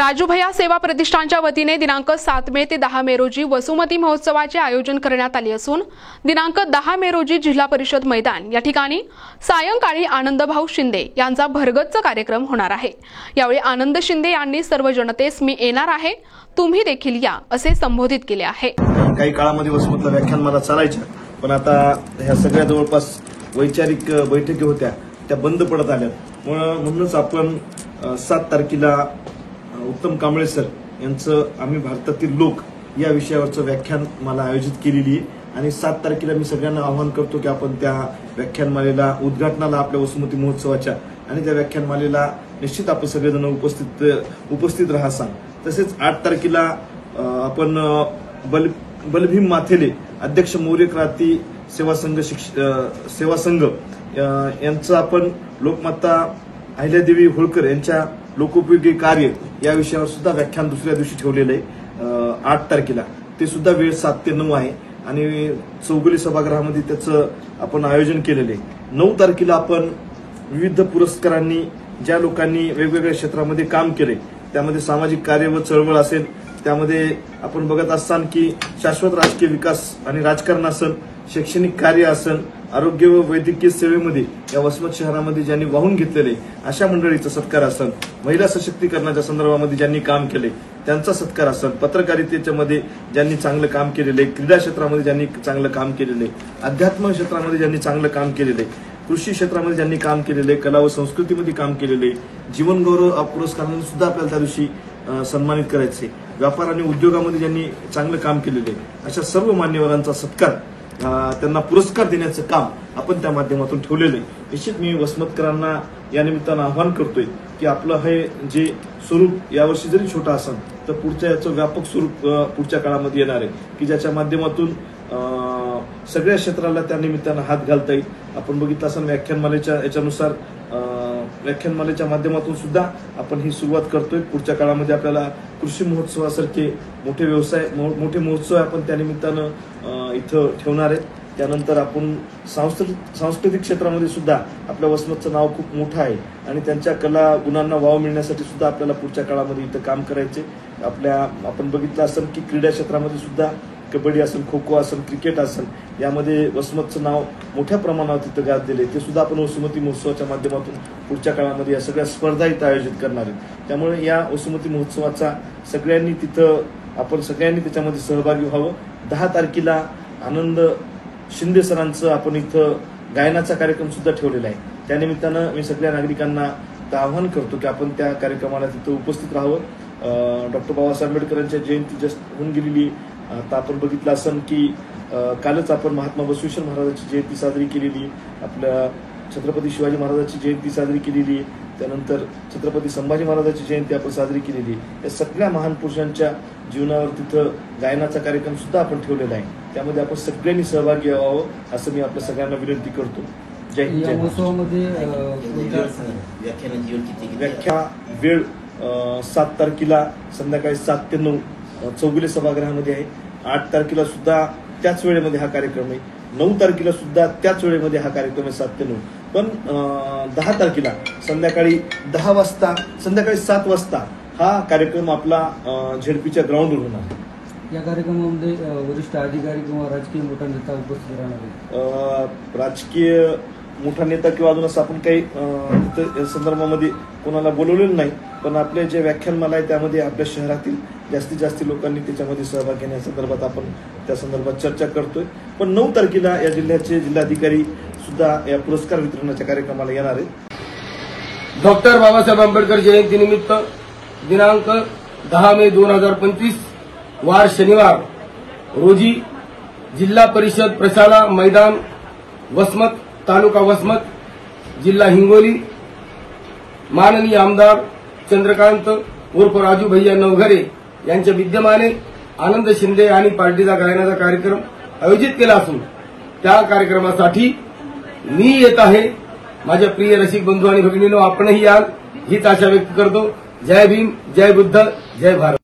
राजू भैया सेवा प्रतिष्ठानच्या वतीने दिनांक 7 मे ते 10 मे रोजी वसुमती महोत्सवाचे आयोजन करण्यात आले असून दिनांक 10 मे रोजी जिल्हा परिषद मैदान या ठिकाणी सायंकाळी आनंदभाऊ शिंदे यांचा भरगच्च कार्यक्रम होणार आहे। यावेळी आनंद शिंदे यांनी सर्व जनतेस मी येणार आहे, तुम्ही देखील या असे संबोधित केले आहे। काही काळामध्ये वसुमतला व्याख्यानमाला चालायच्या, पण आता ह्या सगळ्या जवळपास वैचारिक बैठकी होत्या त्या बंद पडत आल्या। म्हणूनच आपण 7 तारखेला उत्तम कांबळे सर यांचं आम्ही भारतातील लोक या विषयावरचं व्याख्यानमाला आयोजित केलेली आहे आणि 7 तारखेला मी सगळ्यांना आवाहन करतो की आपण त्या व्याख्यानमालेला उद्घाटनाला आपल्या वसुमती महोत्सवाच्या आणि त्या व्याख्यानमालेला निश्चित आपण सगळेजण उपस्थित राहाल। तसेच 8 तारखेला आपण बलभीम माथेले अध्यक्ष मौर्य क्रांती सेवा संघ यांचं आपण लोकमाता अहिल्यादेवी होळकर यांच्या लोकोपयोगी कार्य या विषयावर सुद्धा व्याख्यान दुसऱ्या दिवशी ठेवलेलं आहे 8 तारखेला। ते सुद्धा वेळ 7 ते 9 आहे आणि चौगुले सभागृहामध्ये त्याचं आपण आयोजन केलेलं आहे। 9 तारखेला आपण विविध पुरस्कारांनी ज्या लोकांनी वेगवेगळ्या क्षेत्रामध्ये काम केले त्यामध्ये सामाजिक कार्य व चळवळ असेल, त्यामध्ये आपण बघत असाल की शाश्वत राजकीय विकास आणि राजकारण असेल, शैक्षणिक कार्य असेल, आरोग्य व वैद्यकीय सेवेमध्ये या वसमत शहरामध्ये ज्यांनी वाहून घेतलेले अशा मंडळीचा सत्कार असेल, महिला सशक्तीकरणाच्या संदर्भामध्ये ज्यांनी काम केले त्यांचा सत्कार असेल, पत्रकारितेच्यामध्ये ज्यांनी चांगलं काम केलेले, क्रीडा क्षेत्रामध्ये ज्यांनी चांगलं काम केलेले, अध्यात्म क्षेत्रामध्ये ज्यांनी चांगलं काम केलेले, कृषी क्षेत्रामध्ये ज्यांनी काम केलेले, कला व संस्कृतीमध्ये काम केलेले, जीवन गौरव पुरस्काराने सुद्धा आपल्याला त्या दिवशी सन्मानित करायचे, व्यापार आणि उद्योगामध्ये ज्यांनी चांगलं काम केलेले अशा सर्व मान्यवरांचा सत्कार त्यांना पुरस्कार देण्याचं काम आपण त्या माध्यमातून ठेवलेलं आहे। निश्चित मी वसमतकरांना या निमित्तानं आवाहन करतोय की आपलं हे जे स्वरूप यावर्षी जरी छोटा असेल तर पुढच्या याचं व्यापक स्वरूप पुढच्या काळामध्ये येणार आहे की ज्याच्या माध्यमातून सगळ्या क्षेत्राला त्या निमित्तानं हात घालता येईल। आपण बघितलं असाल व्याख्यानमालेच्या याच्यानुसार व्याख्यानमालेच्या माध्यमातून सुद्धा आपण ही सुरुवात करतोय। पुढच्या काळामध्ये आपल्याला कृषी महोत्सवासारखे मोठे महोत्सव आपण त्या निमित्तानं इथं ठेवणार आहे। त्यानंतर आपण सांस्कृतिक क्षेत्रामध्ये सुद्धा आपल्या वसमतचं नाव खूप मोठं आहे आणि त्यांच्या कला गुणांना वाव मिळण्यासाठी सुद्धा आपल्याला पुढच्या काळामध्ये इथं काम करायचे। आपण बघितलं असेल की क्रीडा क्षेत्रामध्ये सुद्धा कबड्डी असेल, खो खो असेल, क्रिकेट असेल, यामध्ये वसमतचं नाव मोठ्या प्रमाणावर तिथं गाजलेलं आहे। ते सुद्धा आपण वसुमती महोत्सवाच्या माध्यमातून पुढच्या काळामध्ये या सगळ्या स्पर्धा इथं आयोजित करणार आहे। त्यामुळे या वसुमती महोत्सवाचा सगळ्यांनी त्याच्यामध्ये सहभागी व्हावं। 10 तारखेला आनंद शिंदे सरांचं आपण इथं गायनाचा कार्यक्रम सुद्धा ठेवलेला आहे। त्यानिमित्तानं मी सगळ्या नागरिकांना आवाहन करतो की आपण त्या कार्यक्रमाला तिथं उपस्थित राहावं। डॉक्टर बाबासाहेब आंबेडकरांच्या जयंती जस्ट होऊन गेलेली, आता आपण बघितलं असेल की कालच आपण महात्मा बसवेश्वर महाराजांची जयंती साजरी केलेली, आपल्या छत्रपती शिवाजी महाराजांची जयंती साजरी केलेली, त्यानंतर छत्रपती संभाजी महाराजांची जयंती आपण साजरी केलेली। या सगळ्या महान पुरुषांच्या जीवनावर तिथं गायनाचा कार्यक्रम सुद्धा आपण ठेवलेला आहे। त्यामध्ये आपण सगळ्यांनी सहभागी व्हावं असं मी आपल्या सगळ्यांना विनंती करतो। जय हिंद। व्याख्या वेळ 7 तारखेला संध्याकाळी 7 ते 9 चौगुले सभागृहामध्ये आहे। 8 तारखेला सुद्धा त्याच वेळेमध्ये हा कार्यक्रम आहे। 9 तारखेला सुद्धा त्याच वेळेमध्ये हा कार्यक्रम आहे 7 ते 9। पण 10 तारखेला संध्याकाळी 7 वाजता हा कार्यक्रम आपला झेडपीच्या ग्राउंडवर होणार आहे। या कार्यक्रमामध्ये वरिष्ठ अधिकारी किंवा राजकीय मोठा नेता उपस्थित राहणार आहे। राजकीय मोठा नेता किंवा अजून असं आपण काही या संदर्भामध्ये कोणाला बोलवलेलं नाही, पण आपले जे व्याख्यानमाला आहे त्यामध्ये आपल्या शहरातील जास्तीत जास्त लोकांनी त्याच्यामध्ये सहभाग घेण्यासंदर्भात आपण त्या संदर्भात चर्चा करतोय। पण 9 तारखेला या जिल्ह्याचे जिल्हाधिकारी सुद्धा या पुरस्कार वितरणाच्या कार्यक्रमाला येणार आहेत। डॉक्टर बाबासाहेब आंबेडकर जयंतीनिमित्त दिनांक 10 मे 2025 वार शनिवार रोजी जिल्हा परिषद प्रशाला मैदान वसमत, तालुका वसमत, जिल्हा हिंगोली, माननीय आमदार चंद्रकांत उर्फ राजू भैया नवघरे यांच्या विद्यमाने आनंद शिंदे आणि पार्टीचा गायनाचा कार्यक्रम आयोजित केला असून त्या कार्यक्रमासाठी मी येत आहे। माझ्या प्रिय रसिक बंधू आणि भगिनींनो, आपणही याल हीच आशा व्यक्त करतो। जय भीम, जय बुद्ध, जय भारत।